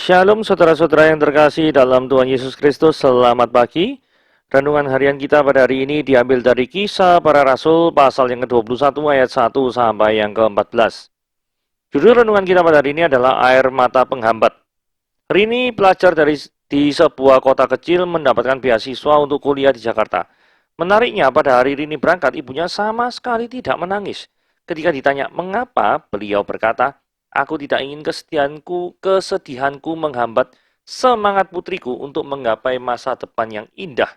Shalom saudara-saudara yang terkasih dalam Tuhan Yesus Kristus, selamat pagi. Renungan harian kita pada hari ini diambil dari Kisah Para Rasul pasal yang ke-21 ayat 1 sampai yang ke-14. Judul renungan kita pada hari ini adalah Air Mata Penghambat. Hari ini pelajar di sebuah kota kecil mendapatkan beasiswa untuk kuliah di Jakarta. Menariknya pada hari ini berangkat ibunya sama sekali tidak menangis. Ketika ditanya mengapa, beliau berkata, "Aku tidak ingin kesedihanku menghambat semangat putriku untuk menggapai masa depan yang indah."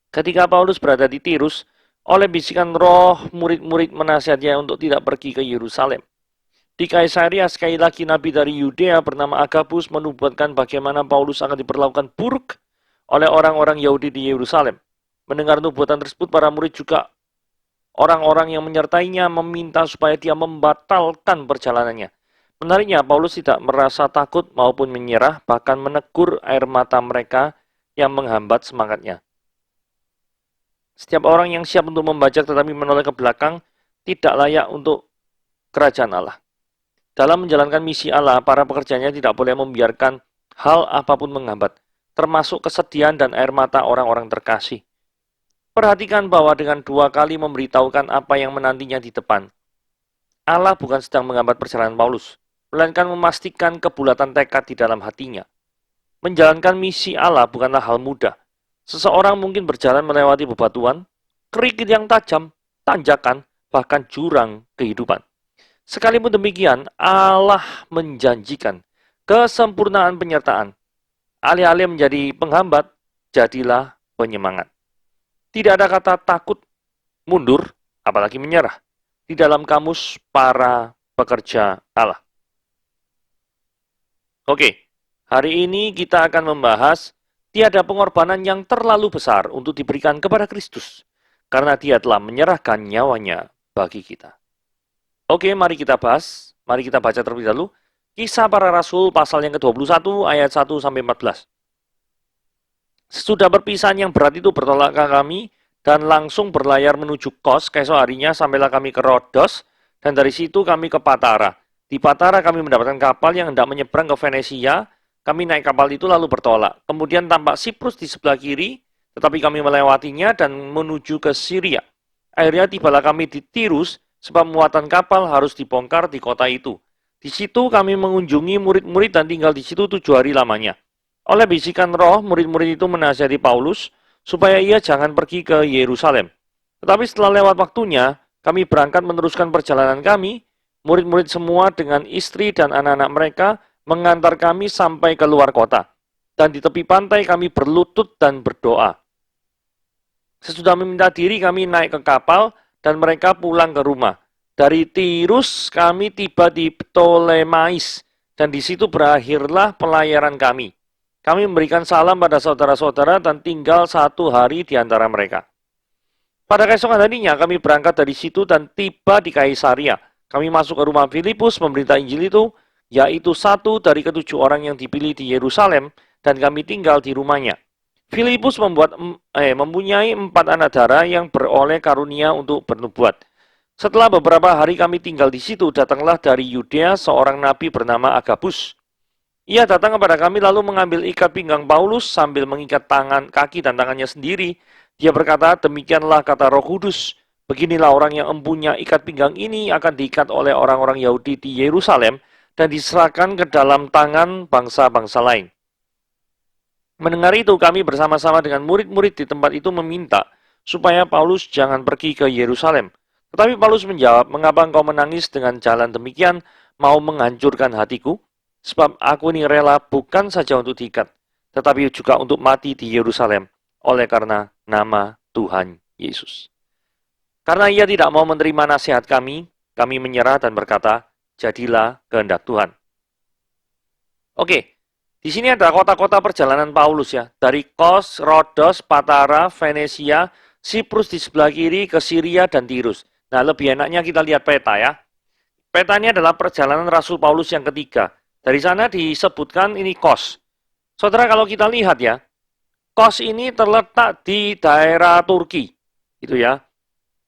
Ketika Paulus berada di Tirus, oleh bisikan roh, murid-murid menasihatnya untuk tidak pergi ke Yerusalem. Di Kaisaria, sekali lagi nabi dari Yudea bernama Agabus menubuatkan bagaimana Paulus akan diperlakukan buruk oleh orang-orang Yahudi di Yerusalem. Mendengar nubuatan tersebut, para murid juga orang-orang yang menyertainya meminta supaya dia membatalkan perjalanannya. Menariknya, Paulus tidak merasa takut maupun menyerah, bahkan menegur air mata mereka yang menghambat semangatnya. Setiap orang yang siap untuk membajak tetapi menoleh ke belakang tidak layak untuk kerajaan Allah. Dalam menjalankan misi Allah, para pekerjanya tidak boleh membiarkan hal apapun menghambat, termasuk kesedihan dan air mata orang-orang terkasih. Perhatikan bahwa dengan dua kali memberitahukan apa yang menantinya di depan, Allah bukan sedang menghambat perjalanan Paulus, melainkan memastikan kebulatan tekad di dalam hatinya. Menjalankan misi Allah bukanlah hal mudah. Seseorang mungkin berjalan melewati bebatuan, kerikil yang tajam, tanjakan, bahkan jurang kehidupan. Sekalipun demikian, Allah menjanjikan kesempurnaan penyertaan. Alih-alih menjadi penghambat, jadilah penyemangat. Tidak ada kata takut, mundur, apalagi menyerah di dalam kamus para pekerja Allah. Oke, hari ini kita akan membahas tiada pengorbanan yang terlalu besar untuk diberikan kepada Kristus, karena Dia telah menyerahkan nyawanya bagi kita. Oke, mari kita bahas. Mari kita baca terlebih dahulu Kisah Para Rasul pasal yang ke-21 ayat 1 sampai 14. Sesudah perpisahan yang berat itu bertolaklah kami dan langsung berlayar menuju Kos. Keesok harinya sampailah kami ke Rodos dan dari situ kami ke Patara. Di Patara kami mendapatkan kapal yang hendak menyeberang ke Venesia. Kami naik kapal itu lalu bertolak. Kemudian tampak Siprus di sebelah kiri, tetapi kami melewatinya dan menuju ke Syria. Akhirnya tibalah kami di Tirus, sebab muatan kapal harus dibongkar di kota itu. Di situ kami mengunjungi murid-murid dan tinggal di situ 7 hari lamanya. Oleh bisikan roh, murid-murid itu menasihati Paulus supaya ia jangan pergi ke Yerusalem. Tetapi setelah lewat waktunya, kami berangkat meneruskan perjalanan kami. Murid-murid semua dengan istri dan anak-anak mereka mengantar kami sampai ke luar kota. Dan di tepi pantai kami berlutut dan berdoa. Sesudah meminta diri, kami naik ke kapal dan mereka pulang ke rumah. Dari Tirus kami tiba di Ptolemais dan di situ berakhirlah pelayaran kami. Kami memberikan salam pada saudara-saudara dan tinggal 1 hari di antara mereka. Pada keesokan harinya kami berangkat dari situ dan tiba di Kaisaria. Kami masuk ke rumah Filipus memberita Injil itu, yaitu 1 dari ke-7 orang yang dipilih di Yerusalem, dan kami tinggal di rumahnya. Filipus mempunyai 4 anak darah yang beroleh karunia untuk bernubuat. Setelah beberapa hari kami tinggal di situ, datanglah dari Yudea seorang nabi bernama Agabus. Ia datang kepada kami lalu mengambil ikat pinggang Paulus sambil mengikat kaki dan tangannya sendiri. Dia berkata, "Demikianlah kata Roh Kudus, beginilah orang yang empunya ikat pinggang ini akan diikat oleh orang-orang Yahudi di Yerusalem dan diserahkan ke dalam tangan bangsa-bangsa lain." Mendengar itu, kami bersama-sama dengan murid-murid di tempat itu meminta supaya Paulus jangan pergi ke Yerusalem. Tetapi Paulus menjawab, "Mengapa engkau menangis dengan jalan demikian, mau menghancurkan hatiku? Sebab aku ini rela bukan saja untuk diikat, tetapi juga untuk mati di Yerusalem, oleh karena nama Tuhan Yesus." Karena ia tidak mau menerima nasihat kami menyerah dan berkata, "Jadilah kehendak Tuhan." Oke, di sini ada kota-kota perjalanan Paulus ya. Dari Kos, Rodos, Patara, Venesia, Siprus di sebelah kiri, ke Syria dan Tirus. Nah, lebih enaknya kita lihat peta ya. Peta ini adalah perjalanan Rasul Paulus yang ketiga. Dari sana disebutkan ini Kos. Saudara, kalau kita lihat ya, Kos ini terletak di daerah Turki. Gitu ya.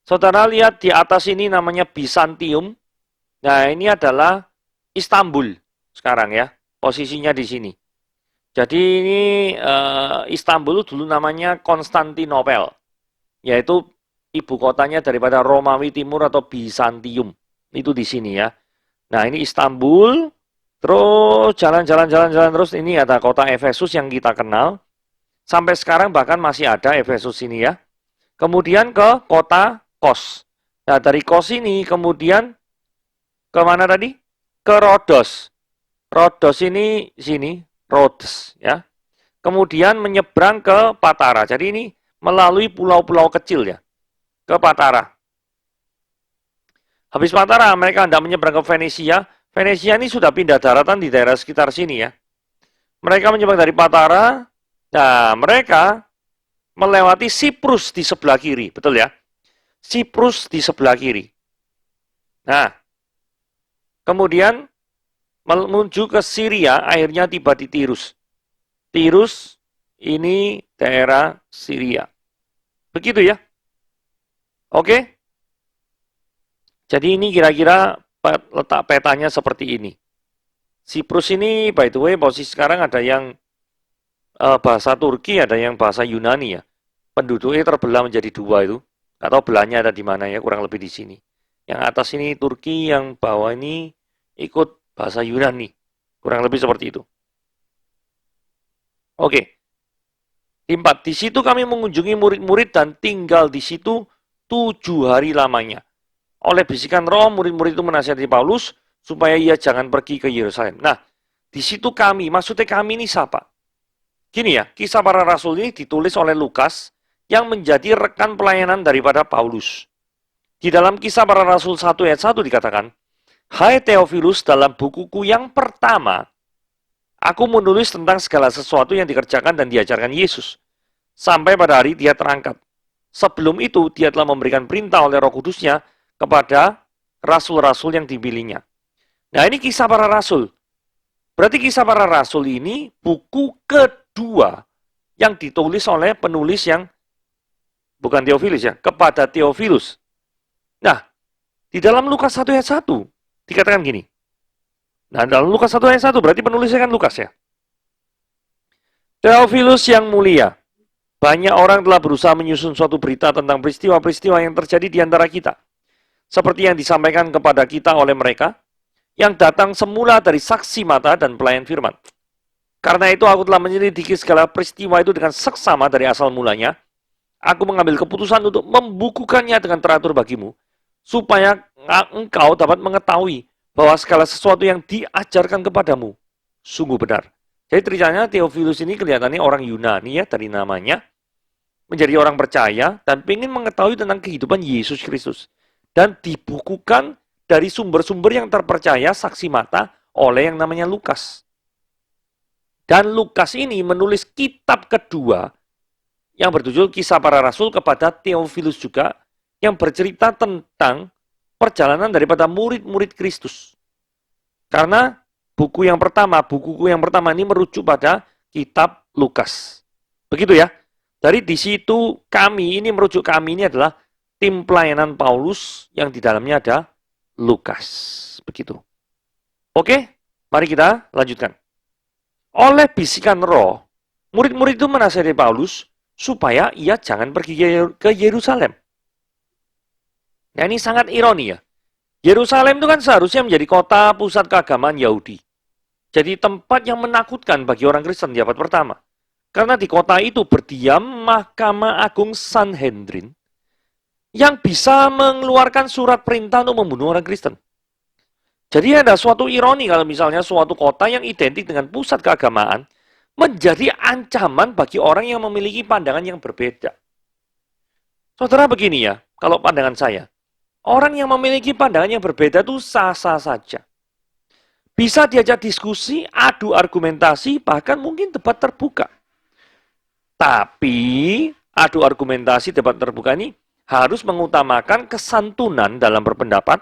Saudara lihat di atas ini namanya Bizantium. Nah, ini adalah Istanbul sekarang ya. posisinya di sini. Jadi ini Istanbul dulu namanya Konstantinopel, yaitu ibu kotanya daripada Romawi Timur atau Bizantium. Itu di sini ya. Nah, ini Istanbul, terus jalan-jalan terus ini ada kota Efesus yang kita kenal. Sampai sekarang bahkan masih ada Efesus ini ya. Kemudian ke kota Kos. Nah, dari Kos ini kemudian ke mana tadi? Ke Rodos. Rodos ini sini, Rhodes ya. Kemudian menyeberang ke Patara. Jadi ini melalui pulau-pulau kecil ya, ke Patara. Habis Patara mereka hendak menyeberang ke Venesia. Venesia ini sudah pindah daratan di daerah sekitar sini ya. Mereka menyeberang dari Patara. Nah, mereka melewati Siprus di sebelah kiri, betul ya? Siprus di sebelah kiri. Nah, kemudian menuju ke Syria, akhirnya tiba di Tirus. Tirus ini daerah Syria. Begitu ya. Oke? Jadi ini kira-kira letak petanya seperti ini. Siprus ini, by the way, posisi sekarang ada yang bahasa Turki, ada yang bahasa Yunani ya. Penduduknya terbelah menjadi dua itu. Atau belahnya ada di mana ya, kurang lebih di sini. Yang atas ini Turki, yang bawah ini ikut bahasa Yunani. Kurang lebih seperti itu. Oke. Di situ kami mengunjungi murid-murid dan tinggal di situ 7 hari lamanya. Oleh bisikan roh, murid-murid itu menasihati Paulus supaya ia jangan pergi ke Yerusalem. Nah, di situ kami, maksudnya kami ini siapa? Gini ya, kisah para rasul ini ditulis oleh Lukas yang menjadi rekan pelayanan daripada Paulus. Di dalam kisah para rasul 1 ayat 1 dikatakan, Hai Theophilus, dalam bukuku yang pertama, aku menulis tentang segala sesuatu yang dikerjakan dan diajarkan Yesus, sampai pada hari dia terangkat. Sebelum itu, dia telah memberikan perintah oleh Roh Kudusnya kepada rasul-rasul yang dipilihnya. Nah, ini kisah para rasul. Berarti kisah para rasul ini buku kedua yang ditulis oleh penulis yang bukan Theophilus ya, kepada Theophilus. Nah, di dalam Lukas 1 ayat 1 dikatakan gini. Nah, dalam Lukas 1 ayat 1 berarti penulisnya kan Lukas ya. Theophilus yang mulia, banyak orang telah berusaha menyusun suatu berita tentang peristiwa-peristiwa yang terjadi di antara kita. Seperti yang disampaikan kepada kita oleh mereka, yang datang semula dari saksi mata dan pelayan firman. Karena itu aku telah menyelidiki segala peristiwa itu dengan seksama dari asal mulanya. Aku mengambil keputusan untuk membukukannya dengan teratur bagimu, supaya engkau dapat mengetahui bahwa segala sesuatu yang diajarkan kepadamu sungguh benar. Jadi ceritanya Theophilus ini kelihatannya orang Yunani ya dari namanya, menjadi orang percaya dan ingin mengetahui tentang kehidupan Yesus Kristus. Dan dibukukan dari sumber-sumber yang terpercaya saksi mata oleh yang namanya Lukas. Dan Lukas ini menulis kitab kedua yang berjudul Kisah Para Rasul kepada Theophilus juga, yang bercerita tentang perjalanan daripada murid-murid Kristus. Karena bukuku yang pertama ini merujuk pada kitab Lukas. Begitu ya. Dari di situ kami ini adalah tim pelayanan Paulus yang di dalamnya ada Lukas. Begitu. Oke, mari kita lanjutkan. Oleh bisikan roh, murid-murid itu menasihati Paulus supaya ia jangan pergi ke Yerusalem. Nah, ini sangat ironi ya. Yerusalem itu kan seharusnya menjadi kota pusat keagamaan Yahudi. Jadi tempat yang menakutkan bagi orang Kristen di abad pertama. Karena di kota itu berdiam Mahkamah Agung Sanhedrin yang bisa mengeluarkan surat perintah untuk membunuh orang Kristen. Jadi ada suatu ironi kalau misalnya suatu kota yang identik dengan pusat keagamaan menjadi ancaman bagi orang yang memiliki pandangan yang berbeda. Saudara begini ya, kalau pandangan saya, orang yang memiliki pandangan yang berbeda itu sah-sah saja. Bisa diajak diskusi, adu argumentasi, bahkan mungkin debat terbuka. Tapi adu argumentasi, debat terbuka ini harus mengutamakan kesantunan dalam berpendapat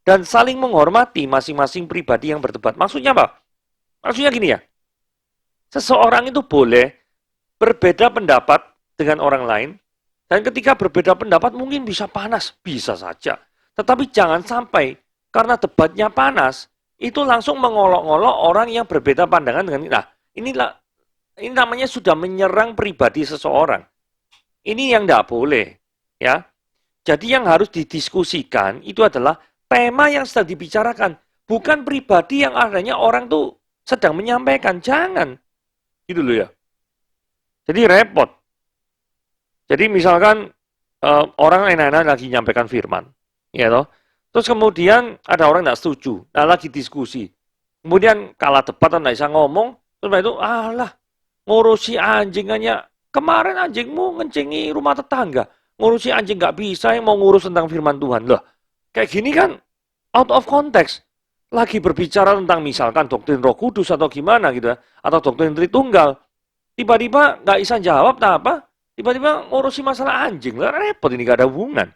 dan saling menghormati masing-masing pribadi yang berdebat. Maksudnya apa? Maksudnya gini ya, seseorang itu boleh berbeda pendapat dengan orang lain, dan ketika berbeda pendapat mungkin bisa panas, bisa saja. Tetapi jangan sampai karena debatnya panas, itu langsung mengolok-olok orang yang berbeda pandangan dengan nah, ini namanya sudah menyerang pribadi seseorang. Ini yang tidak boleh, ya. Jadi yang harus didiskusikan itu adalah tema yang sedang dibicarakan, bukan pribadi yang adanya orang tuh sedang menyampaikan. Jangan, gitu loh ya. Jadi repot. Jadi misalkan orang enak-enak lagi nyampaikan firman, ya toh. Terus kemudian ada orang tidak setuju, nah lagi diskusi. Kemudian kalah debat atau tidak bisa ngomong, terus itu alah ngurusi anjingannya. Kemarin anjingmu ngencingi rumah tetangga, ngurusi anjing nggak bisa yang mau ngurus tentang firman Tuhan. Loh, kayak gini kan out of context. Lagi berbicara tentang misalkan doktrin Roh Kudus atau gimana gitu ya, atau doktrin Tritunggal. Tiba-tiba nggak bisa jawab, tak apa? Tiba-tiba ngurusi masalah anjing, lah repot ini gak ada hubungan.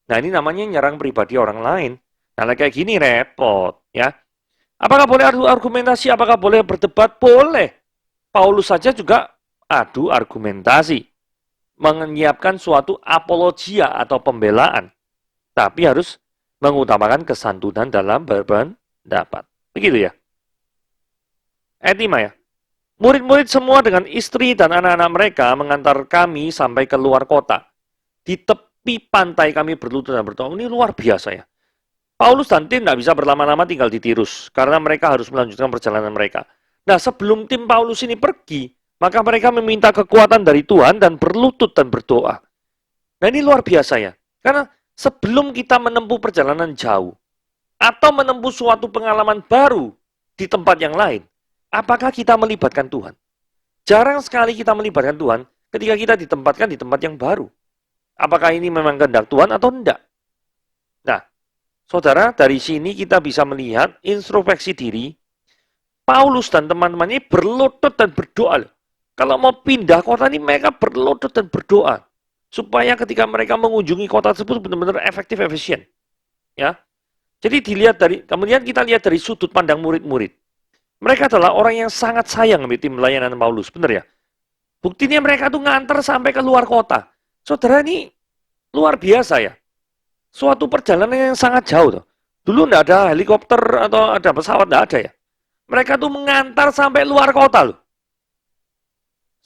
Nah ini namanya nyerang pribadi orang lain. Nah kayak gini repot ya. Apakah boleh adu argumentasi? Apakah boleh berdebat? Boleh. Paulus saja juga adu argumentasi. Menyiapkan suatu apologia atau pembelaan. Tapi harus mengutamakan kesantunan dalam berpendapat. Begitu ya. Ayat 5 ya. Murid-murid semua dengan istri dan anak-anak mereka mengantar kami sampai ke luar kota. Di tepi pantai kami berlutut dan berdoa. Ini luar biasa ya. Paulus dan tim tidak bisa berlama-lama tinggal di Tirus, karena mereka harus melanjutkan perjalanan mereka. Nah, sebelum tim Paulus ini pergi, maka mereka meminta kekuatan dari Tuhan dan berlutut dan berdoa. Nah, ini luar biasa ya. Karena sebelum kita menempuh perjalanan jauh, atau menempuh suatu pengalaman baru di tempat yang lain, apakah kita melibatkan Tuhan? Jarang sekali kita melibatkan Tuhan ketika kita ditempatkan di tempat yang baru. Apakah ini memang kehendak Tuhan atau tidak? Nah, saudara, dari sini kita bisa melihat introspeksi diri. Paulus dan teman-teman ini berlutut dan berdoa. Kalau mau pindah kota ini mereka berlutut dan berdoa. Supaya ketika mereka mengunjungi kota tersebut benar-benar efektif, efisien. Ya. Jadi kemudian kita lihat dari sudut pandang murid-murid. Mereka adalah orang yang sangat sayang sama tim pelayanan Paulus, benar ya? Buktinya mereka tuh nganter sampai ke luar kota. Saudara, ini luar biasa ya. Suatu perjalanan yang sangat jauh tuh. Dulu nggak ada helikopter atau ada pesawat, nggak ada ya. Mereka tuh mengantar sampai luar kota loh.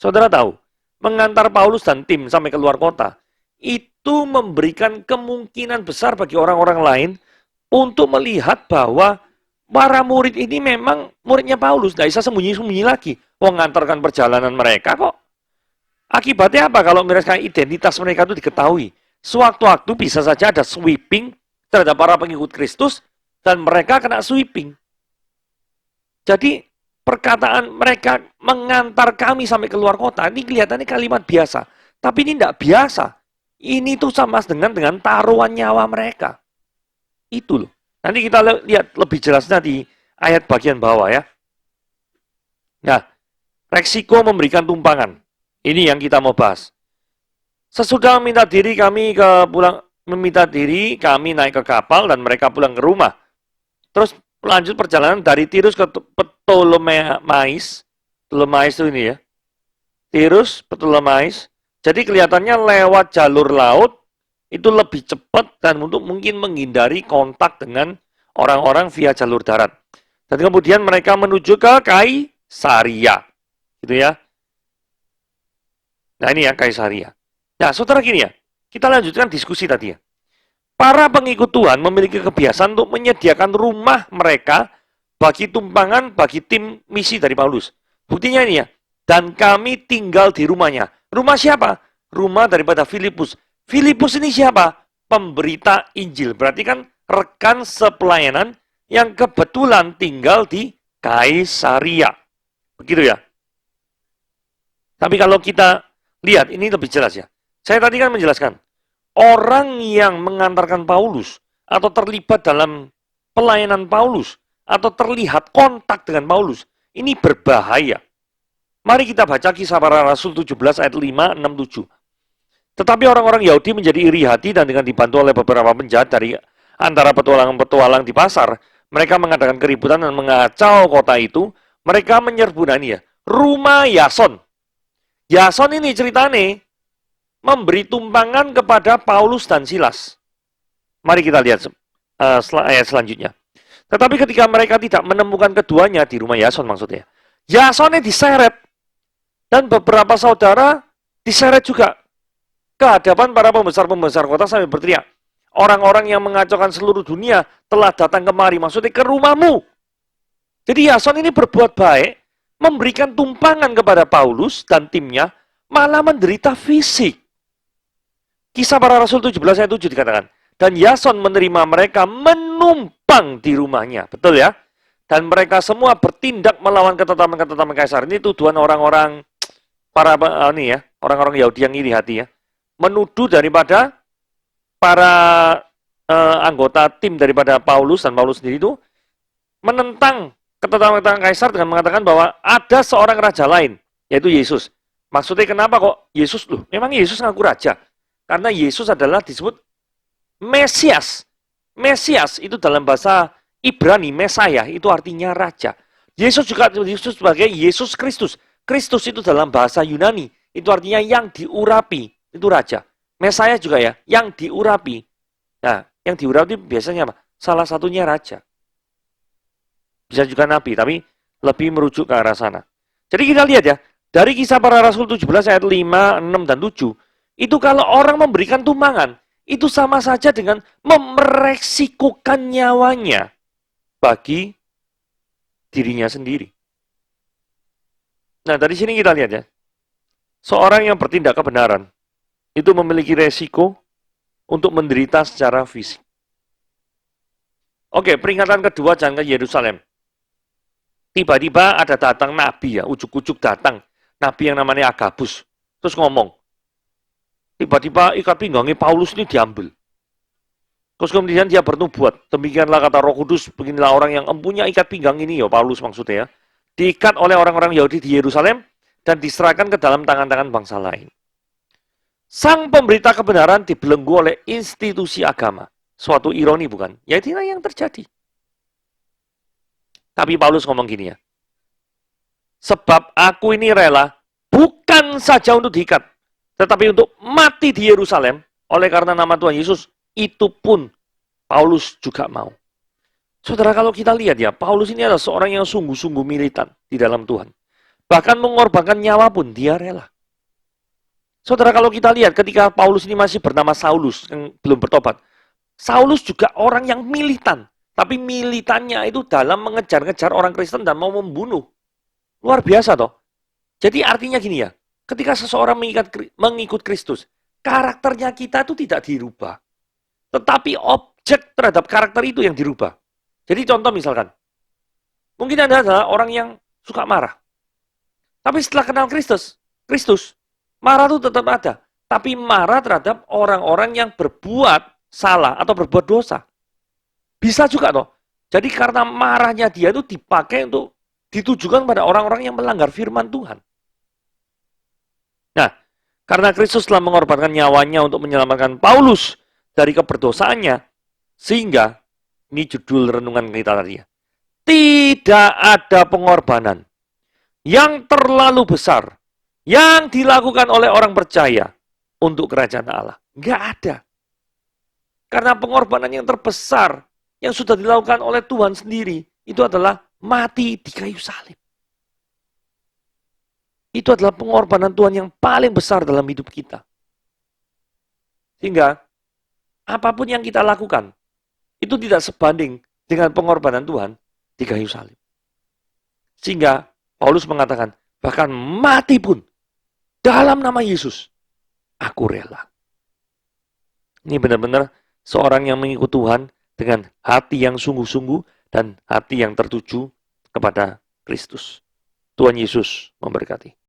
Saudara tahu, mengantar Paulus dan tim sampai ke luar kota, itu memberikan kemungkinan besar bagi orang-orang lain untuk melihat bahwa para murid ini memang muridnya Paulus, nggak bisa sembunyi-sembunyi lagi. Mengantarkan perjalanan mereka kok. Akibatnya apa kalau mereka identitas mereka itu diketahui? Sewaktu-waktu bisa saja ada sweeping terhadap para pengikut Kristus dan mereka kena sweeping. Jadi perkataan mereka mengantar kami sampai ke luar kota, ini kelihatannya kalimat biasa. Tapi ini tidak biasa. Ini tuh sama dengan taruhan nyawa mereka. Itu loh. Nanti kita lihat lebih jelasnya di ayat bagian bawah ya. Nah, resiko memberikan tumpangan. Ini yang kita mau bahas. Sesudah meminta diri kami naik ke kapal dan mereka pulang ke rumah. Terus lanjut perjalanan dari Tirus ke Ptolemais. Ptolemais itu ini ya. Tirus, Ptolemais. Jadi kelihatannya lewat jalur laut itu lebih cepat dan untuk mungkin menghindari kontak dengan orang-orang via jalur darat. Dan kemudian mereka menuju ke Kaisaria. Gitu ya. Nah ini ya Kaisaria. Nah saudara gini ya, kita lanjutkan diskusi tadi ya. Para pengikut Tuhan memiliki kebiasaan untuk menyediakan rumah mereka bagi tumpangan, bagi tim misi dari Paulus. Buktinya ini ya, dan kami tinggal di rumahnya. Rumah siapa? Rumah daripada Filipus. Filipus ini siapa? Pemberita Injil. Berarti kan rekan sepelayanan yang kebetulan tinggal di Kaisaria. Begitu ya. Tapi kalau kita lihat, ini lebih jelas ya. Saya tadi kan menjelaskan, orang yang mengantarkan Paulus, atau terlibat dalam pelayanan Paulus, atau terlihat kontak dengan Paulus, ini berbahaya. Mari kita baca Kisah Para Rasul 17 ayat 5, 6, 7. Tetapi orang-orang Yahudi menjadi iri hati dan dengan dibantu oleh beberapa penjahat dari antara petualang-petualang di pasar, mereka mengadakan keributan dan mengacau kota itu. Mereka menyerbu rumah Yason. Yason ini ceritanya memberi tumpangan kepada Paulus dan Silas. Mari kita lihat ayat selanjutnya. Tetapi ketika mereka tidak menemukan keduanya di rumah Yason maksudnya, Yasonnya diseret dan beberapa saudara diseret juga ke hadapan para pembesar-pembesar kota sambil berteriak, orang-orang yang mengacaukan seluruh dunia telah datang kemari, maksudnya ke rumahmu. Jadi Yason ini berbuat baik, memberikan tumpangan kepada Paulus dan timnya, malah menderita fisik. Kisah para Rasul 17 ayat 7 dikatakan, dan Yason menerima mereka menumpang di rumahnya. Betul ya? Dan mereka semua bertindak melawan ketetapan-ketetapan kaisar. Ini tuduhan orang-orang para orang-orang Yahudi yang iri hati ya. Menuduh daripada para anggota tim daripada Paulus dan Paulus sendiri itu menentang ketetapan-ketetapan kaisar dengan mengatakan bahwa ada seorang raja lain, yaitu Yesus. Maksudnya kenapa kok Yesus loh? Memang Yesus ngaku raja. Karena Yesus adalah disebut Mesias. Mesias itu dalam bahasa Ibrani, Mesaya, itu artinya raja. Yesus juga disebut sebagai Yesus Kristus. Kristus itu dalam bahasa Yunani, itu artinya yang diurapi, itu raja. Mesaya juga ya, yang diurapi. Nah, yang diurapi biasanya apa? Salah satunya raja. Bisa juga nabi, tapi lebih merujuk ke arah sana. Jadi kita lihat ya, dari kisah para Rasul 17 ayat 5, 6, dan 7, itu kalau orang memberikan tumpangan, itu sama saja dengan meresikukan nyawanya bagi dirinya sendiri. Nah, dari sini kita lihat ya, seorang yang bertindak kebenaran, itu memiliki resiko untuk menderita secara fisik. Oke, peringatan kedua jangan ke Yerusalem. Tiba-tiba ada datang nabi ya, ujuk-ujuk datang. Nabi yang namanya Agabus. Terus ngomong, tiba-tiba ikat pinggangnya Paulus ini diambil. Terus kemudian dia bernubuat. Demikianlah kata Roh Kudus, beginilah orang yang empunya ikat pinggang ini ya, Paulus maksudnya ya. Diikat oleh orang-orang Yahudi di Yerusalem dan diserahkan ke dalam tangan-tangan bangsa lain. Sang pemberita kebenaran dibelenggu oleh institusi agama. Suatu ironi bukan? Ya itulah yang terjadi. Tapi Paulus ngomong gini ya. Sebab aku ini rela bukan saja untuk diikat, tetapi untuk mati di Yerusalem oleh karena nama Tuhan Yesus, itu pun Paulus juga mau. Saudara, kalau kita lihat ya, Paulus ini adalah seorang yang sungguh-sungguh militan di dalam Tuhan. Bahkan mengorbankan nyawa pun dia rela. Saudara, kalau kita lihat ketika Paulus ini masih bernama Saulus, yang belum bertobat, Saulus juga orang yang militan. Tapi militannya itu dalam mengejar-ngejar orang Kristen dan mau membunuh. Luar biasa toh. Jadi artinya gini ya, ketika seseorang mengikut Kristus, karakternya kita itu tidak dirubah. Tetapi objek terhadap karakter itu yang dirubah. Jadi contoh misalkan, mungkin Anda adalah orang yang suka marah. Tapi setelah kenal Kristus, marah itu tetap ada. Tapi marah terhadap orang-orang yang berbuat salah atau berbuat dosa. Bisa juga toh. Jadi karena marahnya dia itu dipakai untuk ditujukan pada orang-orang yang melanggar firman Tuhan. Nah, karena Kristus telah mengorbankan nyawanya untuk menyelamatkan Paulus dari keberdosaannya, sehingga, ini judul renungan kita tadi ya, tidak ada pengorbanan yang terlalu besar yang dilakukan oleh orang percaya untuk kerajaan Allah. Nggak ada. Karena pengorbanan yang terbesar yang sudah dilakukan oleh Tuhan sendiri, itu adalah mati di kayu salib. Itu adalah pengorbanan Tuhan yang paling besar dalam hidup kita. Sehingga, apapun yang kita lakukan, itu tidak sebanding dengan pengorbanan Tuhan di kayu salib. Sehingga, Paulus mengatakan, bahkan mati pun, dalam nama Yesus, aku rela. Ini benar-benar seorang yang mengikut Tuhan dengan hati yang sungguh-sungguh dan hati yang tertuju kepada Kristus. Tuhan Yesus memberkati.